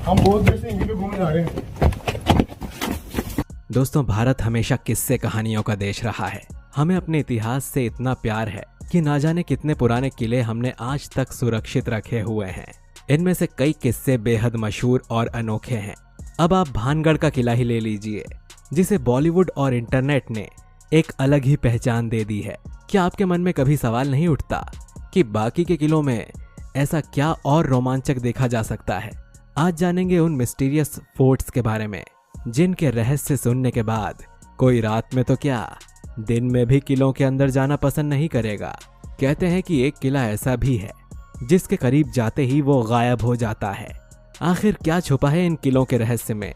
हम बहुत देर से यहीं पे घूमने जा रहे हैं। दोस्तों, भारत हमेशा किस्से कहानियों का देश रहा है। हमें अपने इतिहास से इतना प्यार है कि ना जाने कितने पुराने किले हमने आज तक सुरक्षित रखे हुए हैं। इनमें से कई किस्से बेहद मशहूर और अनोखे हैं। अब आप भानगढ़ का किला ही ले लीजिए, जिसे बॉलीवुड और इंटरनेट ने एक अलग ही पहचान दे दी है। क्या आपके मन में कभी सवाल नहीं उठता कि बाकी के किलों में ऐसा क्या और रोमांचक देखा जा सकता है? आज जानेंगे उन मिस्टीरियस फोर्ट्स के बारे में जिनके रहस्य सुनने के बाद कोई रात में तो क्या, दिन में भी किलों के अंदर जाना पसंद नहीं करेगा। कहते हैं कि एक किला ऐसा भी है जिसके करीब जाते ही वो गायब हो जाता है। आखिर क्या छुपा है इन किलों के रहस्य में,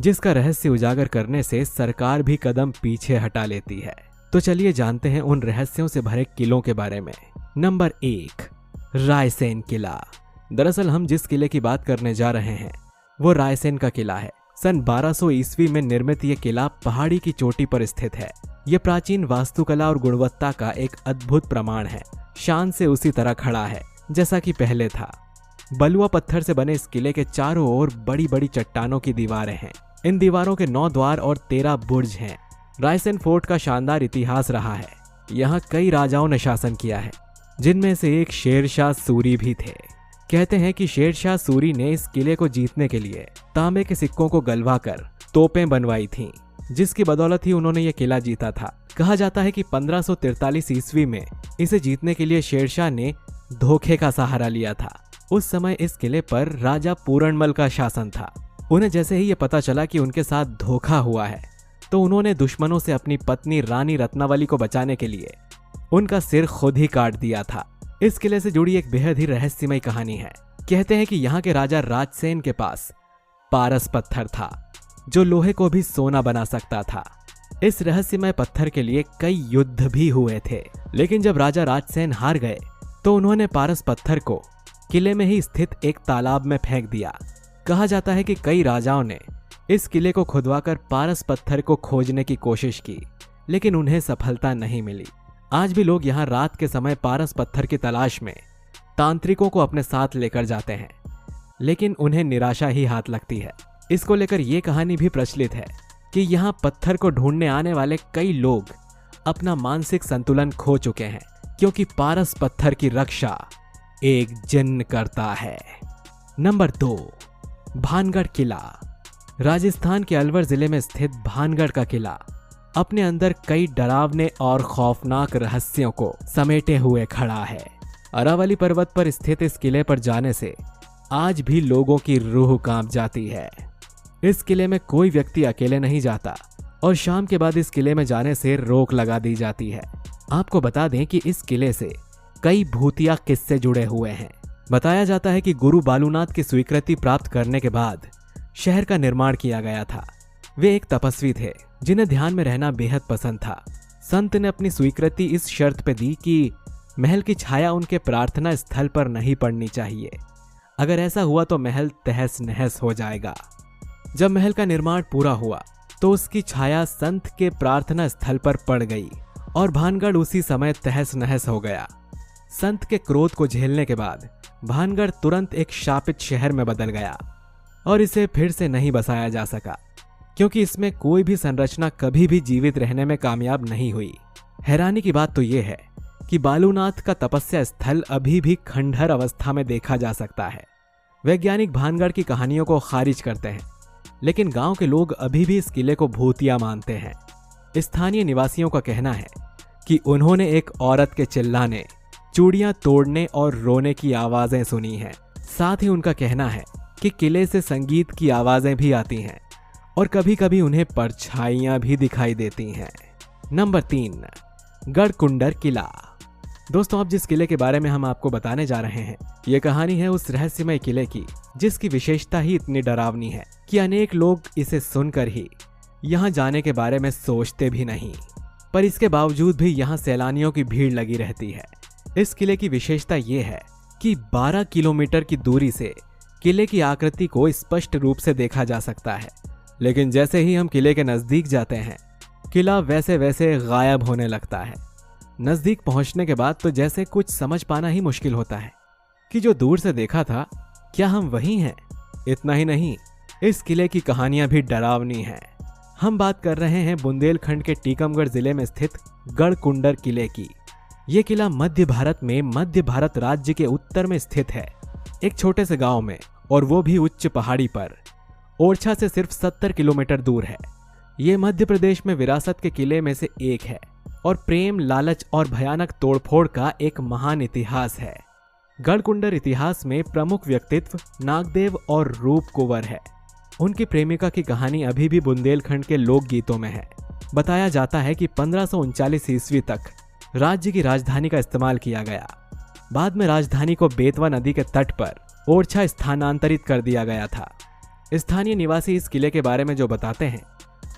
जिसका रहस्य उजागर करने से सरकार भी कदम पीछे हटा लेती है? तो चलिए जानते हैं उन रहस्यों से भरे किलों के बारे में। नंबर 1, रायसेन किला। दरअसल हम जिस किले की बात करने जा रहे हैं वो रायसेन का किला है। सन 1200 ईस्वी में निर्मित ये किला पहाड़ी की चोटी पर स्थित है। ये प्राचीन वास्तुकला और गुणवत्ता का एक अद्भुत प्रमाण है। शान से उसी तरह खड़ा है जैसा कि पहले था। बलुआ पत्थर से बने इस किले के चारों ओर बड़ी बड़ी चट्टानों की दीवारें हैं। इन दीवारों के 9 द्वार और 13 बुर्ज हैं। रायसेन फोर्ट का शानदार इतिहास रहा है। यहाँ कई राजाओं ने शासन किया है, जिनमें से एक शेरशाह सूरी भी थे। कहते हैं कि शेरशाह सूरी ने इस किले को जीतने के लिए तांबे के सिक्कों को गलवाकर तोपें बनवाई थीं, जिसकी बदौलत ही उन्होंने ये किला जीता था। कहा जाता है कि 1543 ईस्वी में इसे जीतने के लिए शेरशाह ने धोखे का सहारा लिया था। उस समय इस किले पर राजा पूरणमल का शासन था। उन्हें जैसे ही ये पता चला कि उनके साथ धोखा हुआ है, तो उन्होंने दुश्मनों से अपनी पत्नी रानी रत्नावली को बचाने के लिए उनका सिर खुद ही काट दिया था। इस किले से जुड़ी एक बेहद ही रहस्यमय कहानी है। कहते हैं कि यहाँ के राजा राजसेन के पास पारस पत्थर था, जो लोहे को भी सोना बना सकता था। इस रहस्यमय पत्थर के लिए कई युद्ध भी हुए थे, लेकिन जब राजा राजसेन हार गए तो उन्होंने पारस पत्थर को किले में ही स्थित एक तालाब में फेंक दिया। कहा जाता है कि कई राजाओं ने इस किले को खुदवाकर पारस पत्थर को खोजने की कोशिश की, लेकिन उन्हें सफलता नहीं मिली। आज भी लोग यहाँ रात के समय पारस पत्थर की तलाश में तांत्रिकों को अपने साथ लेकर जाते हैं, लेकिन उन्हें निराशा ही हाथ लगती है। इसको लेकर ये कहानी भी प्रचलित है कि यहाँ पत्थर को ढूंढने आने वाले कई लोग अपना मानसिक संतुलन खो चुके हैं, क्योंकि पारस पत्थर की रक्षा एक जिन्न करता है। नंबर 2, भानगढ़ किला। राजस्थान के अलवर जिले में स्थित भानगढ़ का किला अपने अंदर कई डरावने और खौफनाक रहस्यों को समेटे हुए खड़ा है। अरावली पर्वत पर स्थित इस किले पर जाने से आज भी लोगों की रूह कांप जाती है। इस किले में कोई व्यक्ति अकेले नहीं जाता और शाम के बाद इस किले में जाने से रोक लगा दी जाती है। आपको बता दें कि इस किले से कई भूतिया किस्से जुड़े हुए हैं। बताया जाता है कि गुरु बालूनाथ की स्वीकृति प्राप्त करने के बाद शहर का निर्माण किया गया था। वे एक तपस्वी थे जिन्हें ध्यान में रहना बेहद पसंद था। संत ने अपनी स्वीकृति इस शर्त पे दी कि महल की छाया उनके प्रार्थना स्थल पर नहीं पड़नी चाहिए। अगर ऐसा हुआ तो महल तहस नहस हो जाएगा। जब महल का निर्माण पूरा हुआ तो उसकी छाया संत के प्रार्थना स्थल पर पड़ गई और भानगढ़ उसी समय तहस नहस हो गया। संत के क्रोध को झेलने के बाद भानगढ़ तुरंत एक शापित शहर में बदल गया और इसे फिर से नहीं बसाया जा सका, क्योंकि इसमें कोई भी संरचना कभी भी जीवित रहने में कामयाब नहीं हुई। हैरानी की बात तो यह है कि बालूनाथ का तपस्या स्थल अभी भी खंडहर अवस्था में देखा जा सकता है। वैज्ञानिक भानगढ़ की कहानियों को खारिज करते हैं, लेकिन गांव के लोग अभी भी इस किले को भूतिया मानते हैं। स्थानीय निवासियों का कहना है कि उन्होंने एक औरत के चिल्लाने, चूड़ियां तोड़ने और रोने की आवाजें सुनी हैं। साथ ही उनका कहना है कि किले से संगीत की आवाजें भी आती हैं और कभी कभी उन्हें परछाइयां भी दिखाई देती हैं। नंबर 3, गढ़कुंडर किला। दोस्तों, अब जिस किले के बारे में हम आपको बताने जा रहे हैं, ये कहानी है उस रहस्यमय किले की जिसकी विशेषता ही इतनी डरावनी है कि अनेक लोग इसे सुनकर ही यहाँ जाने के बारे में सोचते भी नहीं, पर इसके बावजूद भी यहाँ सैलानियों की भीड़ लगी रहती है। इस किले की विशेषता ये है कि 12 किलोमीटर की दूरी से किले की आकृति को स्पष्ट रूप से देखा जा सकता है, लेकिन जैसे ही हम किले के नजदीक जाते हैं, किला वैसे वैसे गायब होने लगता है। नजदीक पहुंचने के बाद तो जैसे कुछ समझ पाना ही मुश्किल होता है कि जो दूर से देखा था क्या हम वही हैं। इतना ही नहीं, इस किले की कहानियां भी डरावनी हैं। हम बात कर रहे हैं बुंदेलखंड के टीकमगढ़ जिले में स्थित गढ़कुंडर किले की। ये किला मध्य भारत में मध्य भारत राज्य के उत्तर में स्थित है, एक छोटे से गांव में, और वो भी उच्च पहाड़ी पर। ओरछा से सिर्फ 70 किलोमीटर दूर है। ये मध्य प्रदेश में विरासत के किले में से एक है और प्रेम, लालच और भयानक तोड़फोड़ का एक महान इतिहास है। गढ़कुंडर इतिहास में प्रमुख व्यक्तित्व नागदेव और रूप कुंवर है। उनकी प्रेमिका की कहानी अभी भी बुंदेलखंड के लोक गीतों में है। बताया जाता है कि 1539 ईस्वी तक राज्य की राजधानी का इस्तेमाल किया गया। बाद में राजधानी को बेतवा नदी के तट पर ओरछा स्थानांतरित कर दिया गया था। स्थानीय निवासी इस किले के बारे में जो बताते हैं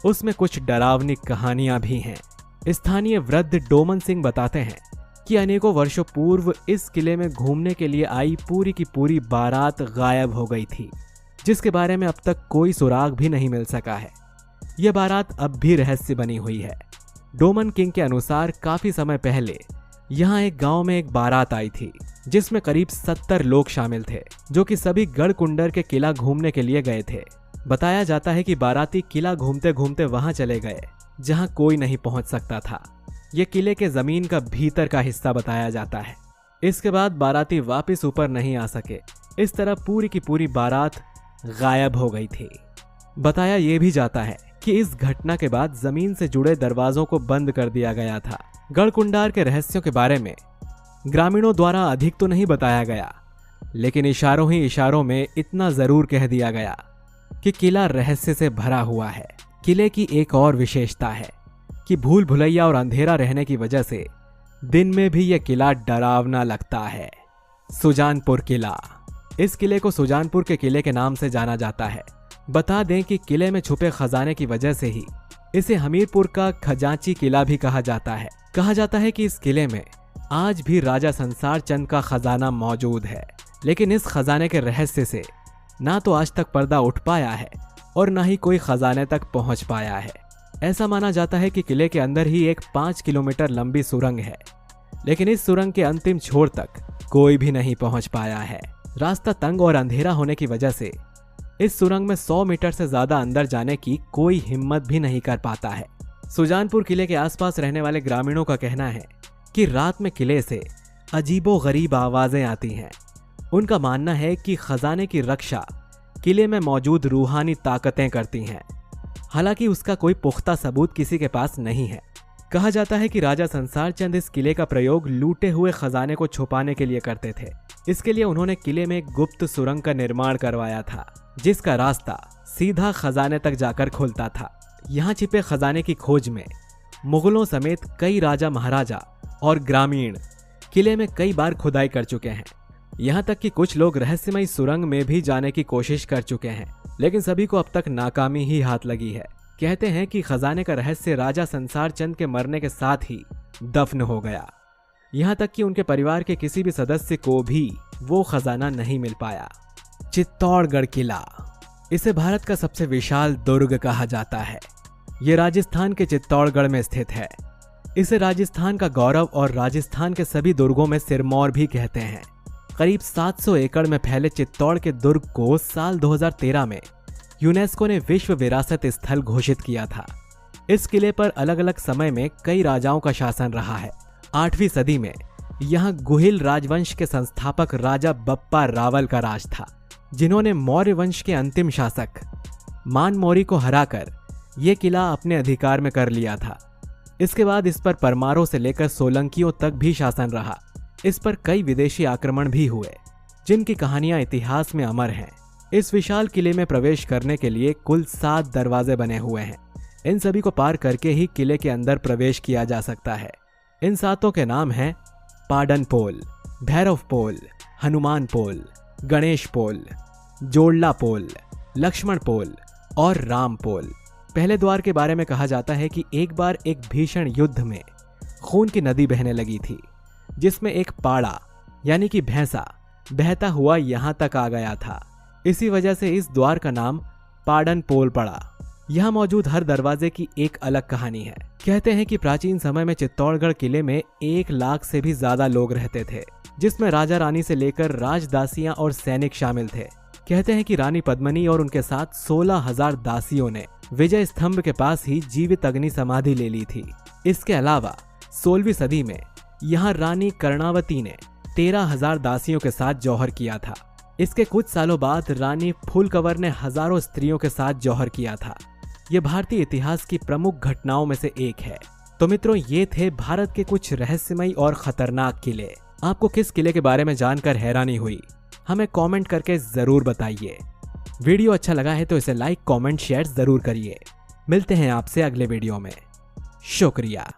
उसमें कुछ डरावनी कहानियां भी हैं। स्थानीय वृद्ध डोमन सिंह बताते हैं कि अनेकों वर्षों पूर्व इस किले में घूमने के लिए आई पूरी की पूरी बारात गायब हो गई थी, जिसके बारे में अब तक कोई सुराग भी नहीं मिल सका है। यह बारात अब भी रहस्य बनी हुई है। डोमन किंग के अनुसार काफी समय पहले यहाँ एक गांव में एक बारात आई थी, जिसमें करीब 70 लोग शामिल थे, जो कि सभी गढ़कुंडर के किला घूमने के लिए गए थे। बताया जाता है कि बाराती किला घूमते घूमते वहां चले गए जहां कोई नहीं पहुंच सकता था। यह किले के जमीन का भीतर का हिस्सा बताया जाता है। इसके बाद बाराती वापस ऊपर नहीं आ सके। इस तरह पूरी की पूरी बारात गायब हो गई थी। बताया यह भी जाता है कि इस घटना के बाद जमीन से जुड़े दरवाजों को बंद कर दिया गया था। गढ़कुंडार के रहस्यों के बारे में ग्रामीणों द्वारा अधिक तो नहीं बताया गया, लेकिन इशारों ही इशारों में इतना जरूर कह दिया गया कि किला रहस्य से भरा हुआ है। किले की एक और विशेषता है कि भूल भुलैया और अंधेरा रहने की वजह से दिन में भी यह किला डरावना लगता है। सुजानपुर किला। इस किले को सुजानपुर के किले के नाम से जाना जाता है। बता दें कि किले में छुपे खजाने की वजह से ही इसे हमीरपुर का खजांची किला भी कहा जाता है। कहा जाता है कि इस किले में आज भी राजा संसार चंद का खजाना मौजूद है, लेकिन इस खजाने के रहस्य से ना तो आज तक पर्दा उठ पाया है और ना ही कोई खजाने तक पहुंच पाया है। ऐसा माना जाता है कि किले के अंदर ही एक 5 किलोमीटर लंबी सुरंग है, लेकिन इस सुरंग के अंतिम छोर तक कोई भी नहीं पहुंच पाया है। रास्ता तंग और अंधेरा होने की वजह से इस सुरंग में 100 मीटर से ज्यादा अंदर जाने की कोई हिम्मत भी नहीं कर पाता है। सुजानपुर किले के आसपास रहने वाले ग्रामीणों का कहना है कि रात में किले से अजीबोगरीब आवाजें आती हैं। उनका मानना है कि खजाने की रक्षा किले में मौजूद रूहानी ताकतें करती हैं। हालांकि उसका कोई पुख्ता सबूत किसी के पास नहीं है। कहा जाता है कि राजा संसार चंद इस किले का प्रयोग लूटे हुए खजाने को छुपाने के लिए करते थे। इसके लिए उन्होंने किले में एक गुप्त सुरंग का निर्माण करवाया था, जिसका रास्ता सीधा खजाने तक जाकर खुलता था। यहाँ छिपे खजाने की खोज में मुगलों समेत कई राजा महाराजा और ग्रामीण किले में कई बार खुदाई कर चुके हैं। यहाँ तक कि कुछ लोग रहस्यमयी सुरंग में भी जाने की कोशिश कर चुके हैं, लेकिन सभी को अब तक नाकामी ही हाथ लगी है। कहते हैं कि खजाने का रहस्य राजा संसार चंद के मरने के साथ ही दफन हो गया। यहाँ तक कि उनके परिवार के किसी भी सदस्य को भी वो खजाना नहीं मिल पाया। चित्तौड़गढ़ किला। इसे भारत का सबसे विशाल दुर्ग कहा जाता है। ये राजस्थान के चित्तौड़गढ़ में स्थित है। इसे राजस्थान का गौरव और राजस्थान के सभी दुर्गों में सिरमौर भी कहते हैं। करीब 700 एकड़ में फैले चित्तौड़ के दुर्ग को साल 2013 में यूनेस्को ने विश्व विरासत स्थल घोषित किया था। इस किले पर अलग अलग समय में कई राजाओं का शासन रहा है। 8वीं सदी में यहाँ गुहिल राजवंश के संस्थापक राजा बप्पा रावल का राज था, जिन्होंने मौर्य वंश के अंतिम शासक मानमौरी को हराकर ये किला अपने अधिकार में कर लिया था। इसके बाद इस पर परमारों से लेकर सोलंकियों तक भी शासन रहा। इस पर कई विदेशी आक्रमण भी हुए, जिनकी कहानियां इतिहास में अमर हैं। इस विशाल किले में प्रवेश करने के लिए कुल 7 दरवाजे बने हुए हैं। इन सभी को पार करके ही किले के अंदर प्रवेश किया जा सकता है। इन 7 के नाम हैं पाडन पोल, भैरव पोल, हनुमान पोल, गणेश पोल, जोड़ला पोल, लक्ष्मण पोल और राम पोल। पहले द्वार के बारे में कहा जाता है कि एक बार एक भीषण युद्ध में खून की नदी बहने लगी थी, जिसमें एक पाड़ा यानी कि भैंसा बहता हुआ यहां तक आ गया था। इसी वजह से इस द्वार का नाम पाडन पोल पड़ा। यहाँ मौजूद हर दरवाजे की एक अलग कहानी है। कहते हैं कि प्राचीन समय में चित्तौड़गढ़ किले में 1 लाख से भी ज्यादा लोग रहते थे, जिसमें राजा रानी से लेकर राजदासियां और सैनिक शामिल थे। कहते हैं कि रानी पद्मिनी और उनके साथ 16,000 दासियों ने विजय स्तंभ के पास ही जीवित अग्नि समाधि ले ली थी। इसके अलावा 16वीं सदी में यहाँ रानी कर्णावती ने 13,000 दासियों के साथ जौहर किया था। इसके कुछ सालों बाद रानी फूलकंवर ने हजारों स्त्रियों के साथ जौहर किया था। ये भारतीय इतिहास की प्रमुख घटनाओं में से एक है। तो मित्रों, ये थे भारत के कुछ रहस्यमयी और खतरनाक किले। आपको किस किले के बारे में जानकर हैरानी हुई, हमें कमेंट करके जरूर बताइए। वीडियो अच्छा लगा है तो इसे लाइक, कमेंट, शेयर जरूर करिए। मिलते हैं आपसे अगले वीडियो में। शुक्रिया।